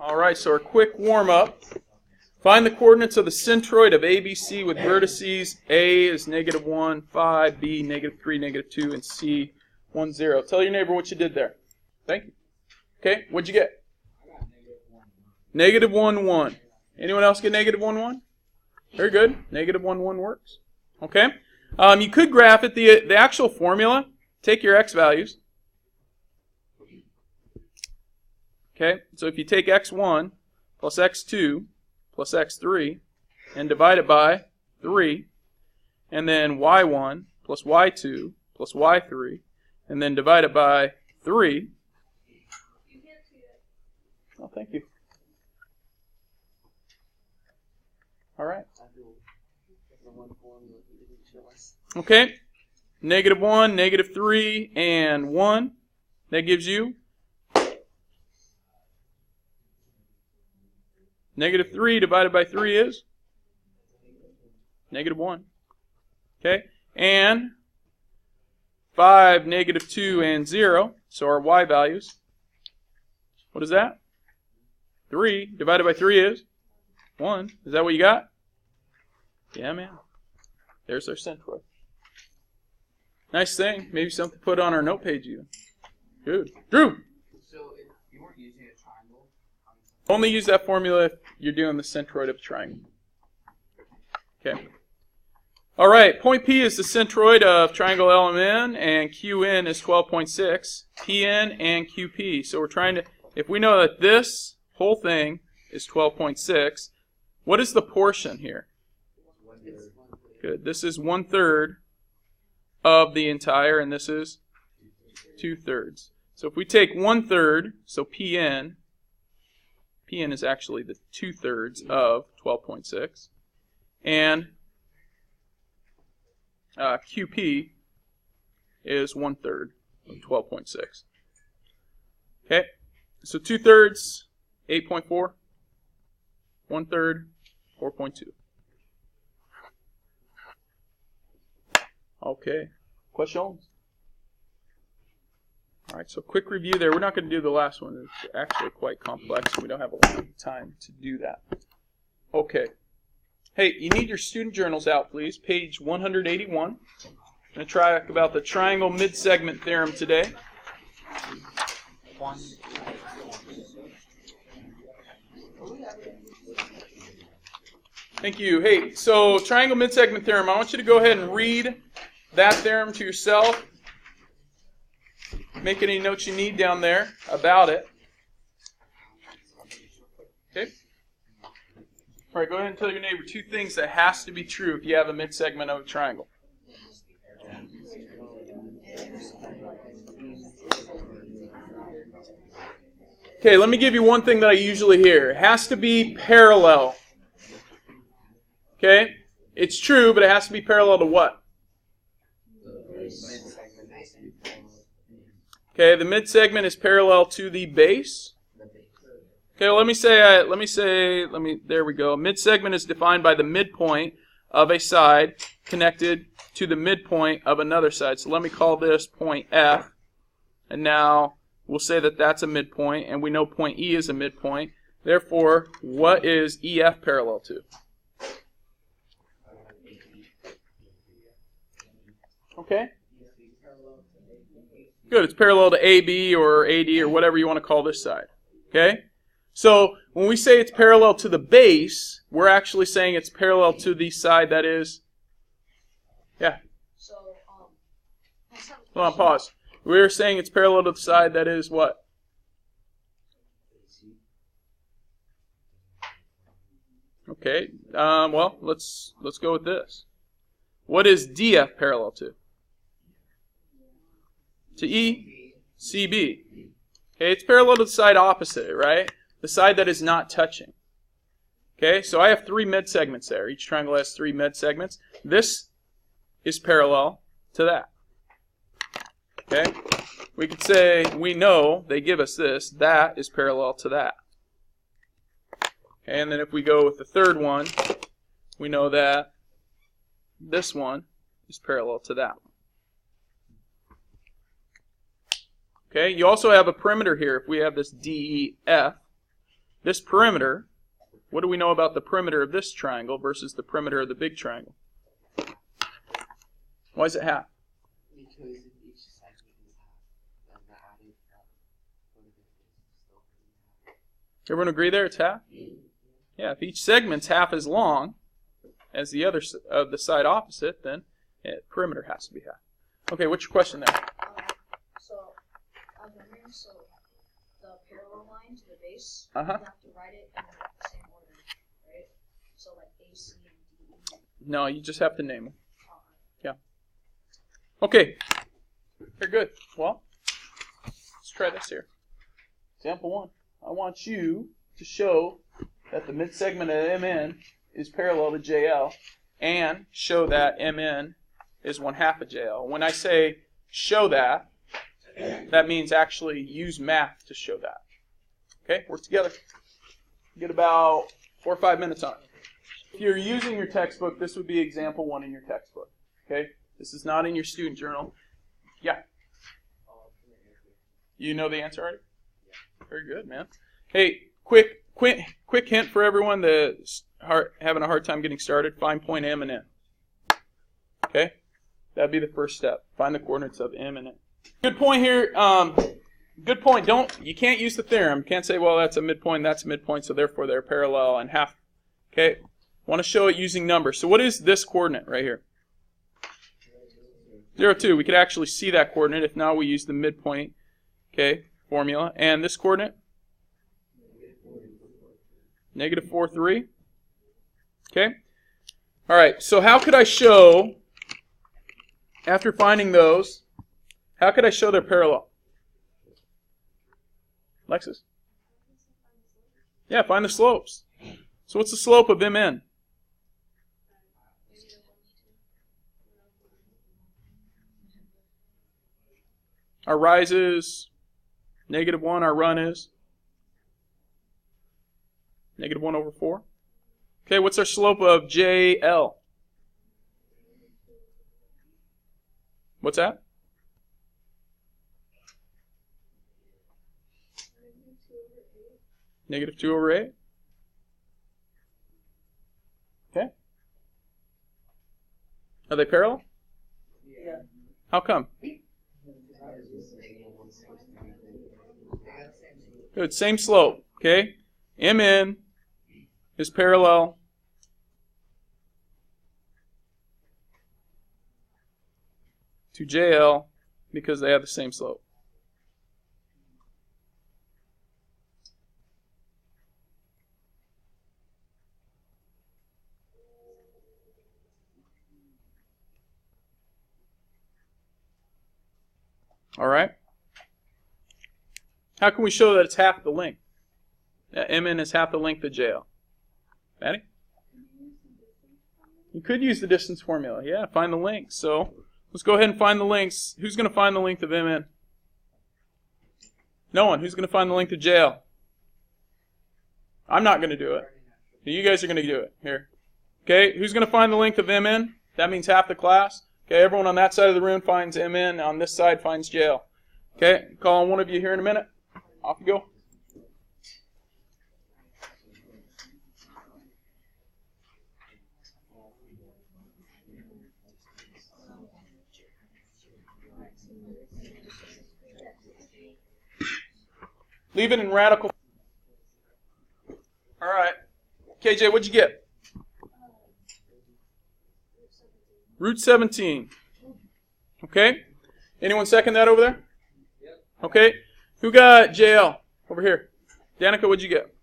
All right, so our quick warm-up. Find the coordinates of the centroid of ABC with vertices A is -1, 5, B -3, -2, and C 1, 0. Tell your neighbor what you did there. Thank you. Okay, what'd you get? -1, 1. Anyone else get -1, 1? Very good. -1, 1 works. Okay. You could graph it. The actual formula, take your x values. Okay, so if you take x1 plus x2 plus x3 and divide it by 3, and then y1 plus y2 plus y3, and then divide it by 3. Oh, thank you. All right. Okay, -1, -3, and 1. That gives you -3 divided by 3 is -1. Okay, and 5, -2, and 0. So our y values. What is that? 3 divided by 3 is 1. Is that what you got? Yeah, man. There's our centroid. Nice thing. Maybe something to put on our note page even. Good. Drew! So if you weren't using a triangle? Only use that formula if you're doing the centroid of a triangle. Okay. All right. Point P is the centroid of triangle LMN, and QN is 12.6. PN and QP. So we're trying to, if we know that this whole thing is 12.6, what is the portion here? Good. This is 1/3 of the entire, and this is 2/3. So if we take 1/3, so PN is actually the 2/3 of 12.6, and QP is 1/3 of 12.6. Okay, so 2/3, 8.4, 1/3, 4.2. Okay, questions? All right, so quick review there. We're not going to do the last one. It's actually quite complex. We don't have a lot of time to do that. Okay. Hey, you need your student journals out, please. Page 181. I'm going to try about the Triangle Midsegment Theorem today. Thank you. Hey, so Triangle Midsegment Theorem, I want you to go ahead and read that theorem to yourself. Make any notes you need down there about it. Okay? All right, go ahead and tell your neighbor 2 things that has to be true if you have a midsegment of a triangle. Okay, let me give you one thing that I usually hear. It has to be parallel. Okay? It's true, but it has to be parallel to what? Okay, the midsegment is parallel to the base. Okay, well, there we go. Midsegment is defined by the midpoint of a side connected to the midpoint of another side. So let me call this point F. And now we'll say that that's a midpoint, and we know point E is a midpoint. Therefore, what is EF parallel to? Okay? Good, it's parallel to AB or AD or whatever you want to call this side. Okay? So when we say it's parallel to the base, we're actually saying it's parallel to the side that is... Yeah. So, Hold on, pause. We're saying it's parallel to the side that is what? Okay. Well, let's go with this. What is DF parallel to? To E, CB. Okay, it's parallel to the side opposite it, right? The side that is not touching. Okay, so I have 3 midsegments there. Each triangle has 3 midsegments. This is parallel to that. Okay, we could say we know they give us this. That is parallel to that. Okay, and then if we go with the third one, we know that this one is parallel to that one. Okay, you also have a perimeter here. If we have this DEF, this perimeter, what do we know about the perimeter of this triangle versus the perimeter of the big triangle? Why is it half? Because if each segment is half, then the added part of it is still half. Everyone agree there? It's half? Yeah, if each segment's half as long as the other of the side opposite, then perimeter has to be half. Okay, what's your question there? So, I was wondering, so the parallel line to the base, Uh-huh. you have to write it in the same order, right? So, like A, C, and D, E. No, you just have to name them. Oh, Yeah. Okay. Very good. Well, let's try this here. Example 1. I want you to show that the midsegment of MN is parallel to JL and show that MN is 1/2 of JL. When I say show that, that means actually use math to show that. Okay, work together. Get about 4 or 5 minutes on it. If you're using your textbook, this would be example 1 in your textbook. Okay, this is not in your student journal. Yeah. You know the answer already? Very good, man. Hey, quick hint for everyone that's having a hard time getting started. Find point M and N. Okay, that'd be the first step. Find the coordinates of M and N. Good point here. Good point. You can't use the theorem. You can't say, well, that's a midpoint, that's a midpoint, so therefore they're parallel and half. Okay, want to show it using numbers. So what is this coordinate right here? 0, 2. We could actually see that coordinate. If not, we use the midpoint, okay, formula. And this coordinate? -4, 3. Okay. All right. So how could I show, after finding those, how could I show they're parallel? Lexus? Yeah, find the slopes. So what's the slope of MN? Our rise is -1. Our run is -1/4. Okay, what's our slope of JL? What's that? -2/8. Okay. Are they parallel? Yeah. How come? Good, same slope. Okay. MN is parallel to JL because they have the same slope. All right. How can we show that it's half the length? That MN is half the length of JL. Maddie? You could use the distance formula. Yeah, find the length. So let's go ahead and find the lengths. Who's going to find the length of MN? No one. Who's going to find the length of JL? I'm not going to do it. You guys are going to do it. Here. Okay, who's going to find the length of MN? That means half the class. Okay, everyone on that side of the room finds MN. On this side finds JL. Okay, call on one of you here in a minute. Off you go. Leave it in radical. All right. KJ, what'd you get? √17. Okay. Anyone second that over there? Okay. Who got JL over here? Danica, what'd you get?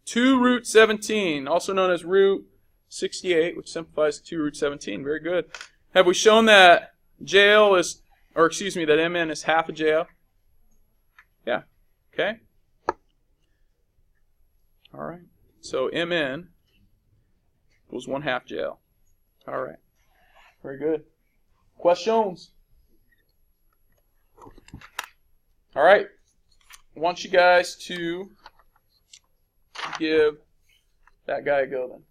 2√17, also known as √68, which simplifies to 2√17. Very good. Have we shown that JL is, or excuse me, that MN is half of JL? Yeah. Okay. All right. So MN equals 1/2 JL. All right. Very good. Questions? All right. I want you guys to give that guy a go then.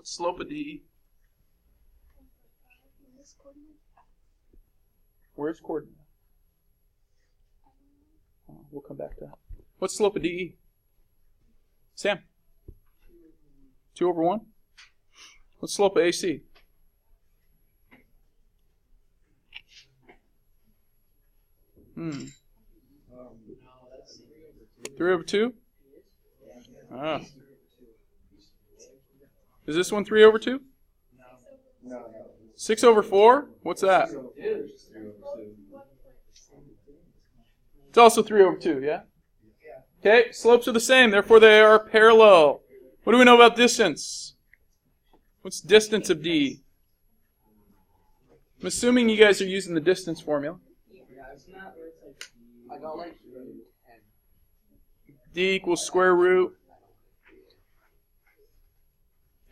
Slope of DE. Where's coordinate? We'll come back to that. What's slope of DE? Sam? 2 over 1? What's slope of AC? Hmm. 3 over 2? Ah. Is this one 3 over 2? No. 6 over 4? What's that? It's also 3 over 2, yeah? Okay, slopes are the same, therefore they are parallel. What do we know about distance? What's distance of D? I'm assuming you guys are using the distance formula. I got like 10. D equals square root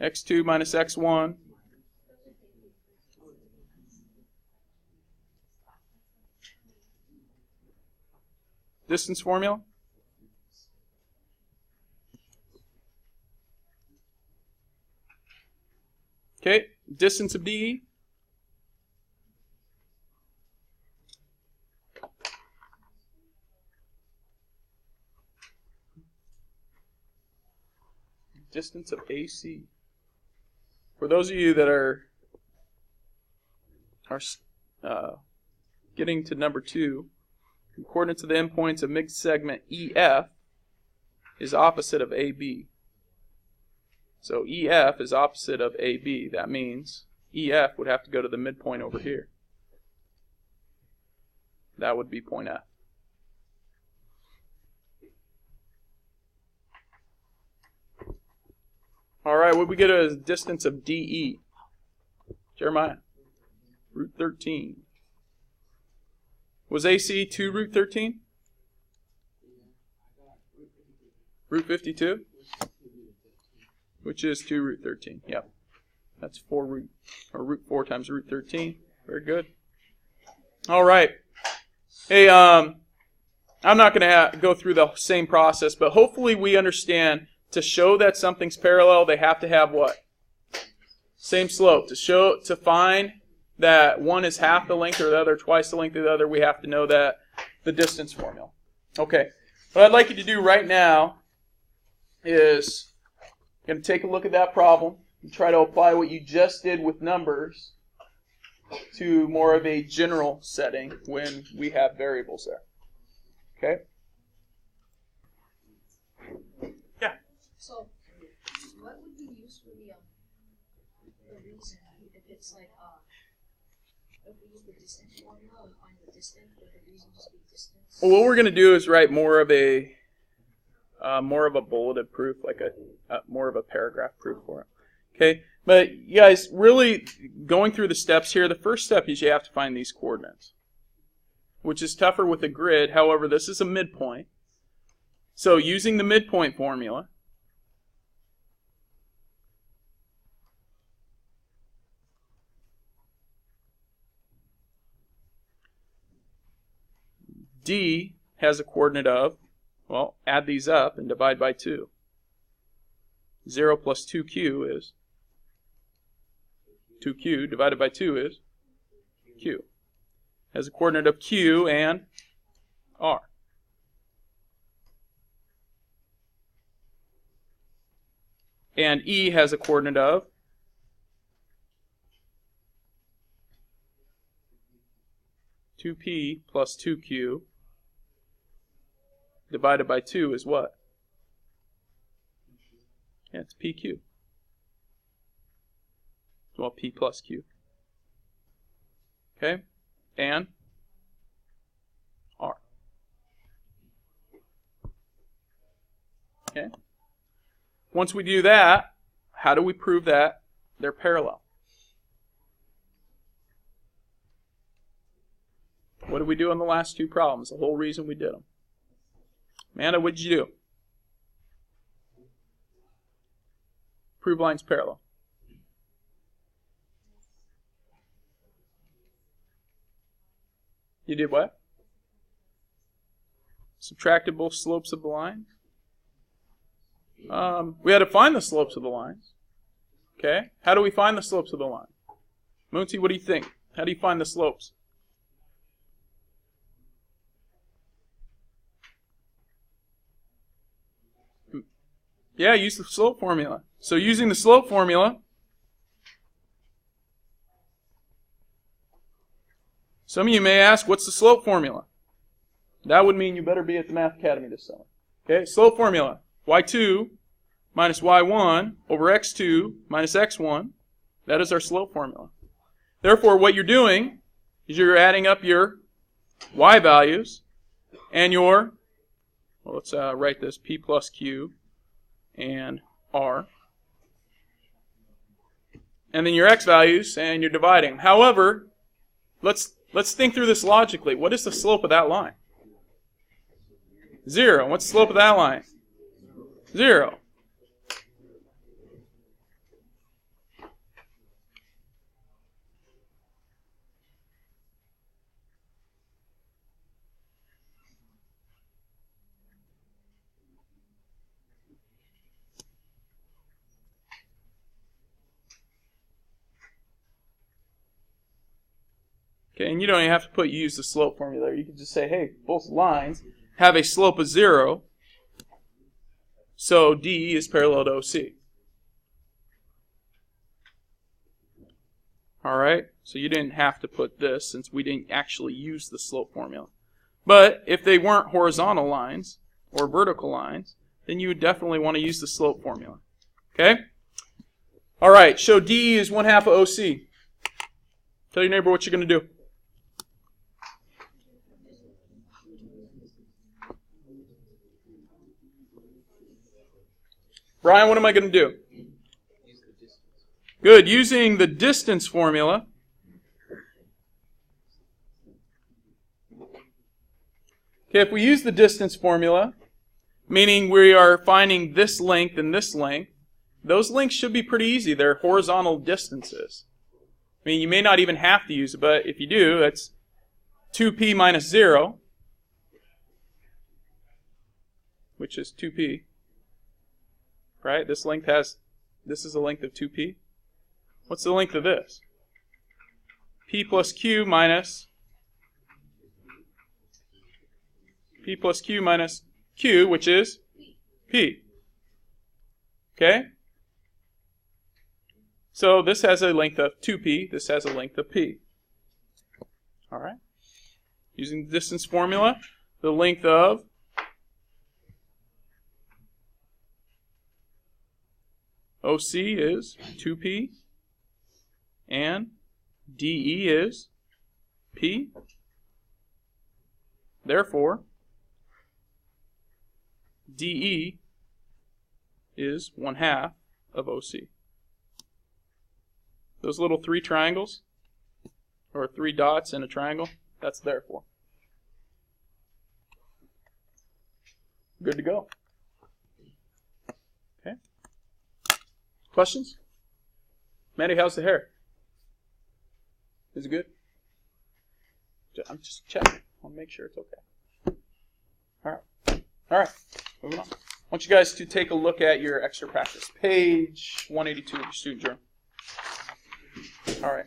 x2 minus x1. Distance formula? Okay, distance of DE? Distance of AC. For those of you that are getting to number 2, the coordinates of the endpoints of midsegment EF is opposite of AB. So EF is opposite of AB. That means EF would have to go to the midpoint over here. That would be point F. All right, what we get as distance of DE? Jeremiah, root 13. Was AC 2 root 13? Root 52? Which is 2 root 13. Yep. That's root 4 times root 13. Very good. All right. Hey, I'm not going to go through the same process, but hopefully we understand to show that something's parallel, they have to have what? Same slope. To find that one is half the length of the other, twice the length of the other, we have to know that the distance formula. Okay. What I'd like you to do right now is you're going to take a look at that problem and try to apply what you just did with numbers to more of a general setting when we have variables there. Okay? Yeah. So, what would we use for the reason if it's like if we use the distance formula and find the distance, would the reason just be distance? Well, what we're going to do is write more of a bulleted proof, like more of a paragraph proof for it. Okay, but you guys, really going through the steps here, the first step is you have to find these coordinates, which is tougher with a grid. However, this is a midpoint. So using the midpoint formula, D has a coordinate of, well, add these up and divide by 2. 0 plus 2q is 2q divided by 2 is q. Has a coordinate of q and r. And E has a coordinate of 2p plus 2q divided by 2 is what? Yeah, it's PQ. Well, P plus Q. Okay? And R. Okay? Once we do that, how do we prove that they're parallel? What did we do on the last two problems? The whole reason we did them. Amanda, what did you do? Prove lines parallel. You did what? Subtracted both slopes of the line. We had to find the slopes of the lines. Okay? How do we find the slopes of the line? Moonty, what do you think? How do you find the slopes? Yeah, use the slope formula. So using the slope formula, some of you may ask, what's the slope formula? That would mean you better be at the Math Academy this summer. Okay, slope formula. y2 minus y1 over x2 minus x1. That is our slope formula. Therefore, what you're doing is you're adding up your y values and your, well, let's write this, p plus q and r. And then your x values, and you're dividing. However, let's think through this logically. What is the slope of that line? 0. What's the slope of that line? 0. Okay, and you don't even have to use the slope formula. You can just say, hey, both lines have a slope of 0, so DE is parallel to OC. All right, so you didn't have to put this since we didn't actually use the slope formula. But if they weren't horizontal lines or vertical lines, then you would definitely want to use the slope formula. Okay? All right, so DE is 1/2 of OC. Tell your neighbor what you're going to do. Brian, what am I going to do? Good. Using the distance formula. Okay, if we use the distance formula, meaning we are finding this length and this length, those lengths should be pretty easy. They're horizontal distances. I mean, you may not even have to use it, but if you do, that's 2p minus 0, which is 2p. Right? This is a length of 2p. What's the length of this? P plus q minus q, which is p. Okay? So this has a length of 2p. This has a length of p. All right? Using the distance formula, the length of OC is 2p, and DE is p. Therefore, DE is 1/2 of OC. Those little 3 triangles, or 3 dots in a triangle, that's therefore. Good to go. Okay. Questions? Mandy, how's the hair? Is it good? I'm just checking. I want to make sure it's okay. All right. Moving on. I want you guys to take a look at your extra practice. Page 182 of your student journal. All right.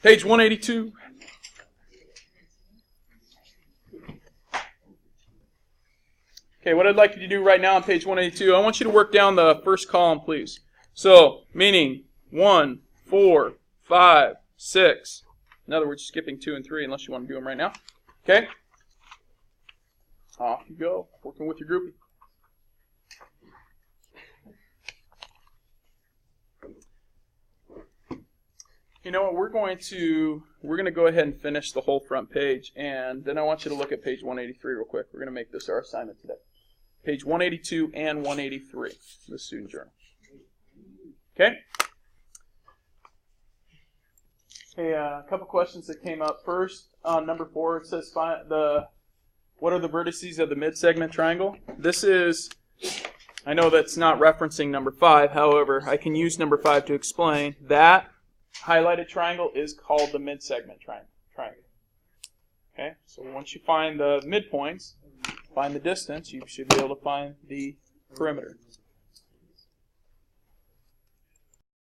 Page 182. Okay, what I'd like you to do right now on page 182, I want you to work down the first column, please. So, meaning 1, 4, 5, 6. In other words, skipping 2 and 3 unless you want to do them right now. Okay? Off you go, working with your groupie. You know what, we're going to go ahead and finish the whole front page, and then I want you to look at page 183 real quick. We're going to make this our assignment today. Page 182 and 183, the student journal. Okay? Okay, a couple questions that came up. First, on number 4, it says what are the vertices of the midsegment triangle? This is, I know that's not referencing number 5, however, I can use number 5 to explain. That highlighted triangle is called the midsegment triangle. Okay, so once you find the midpoints, find the distance, you should be able to find the perimeter.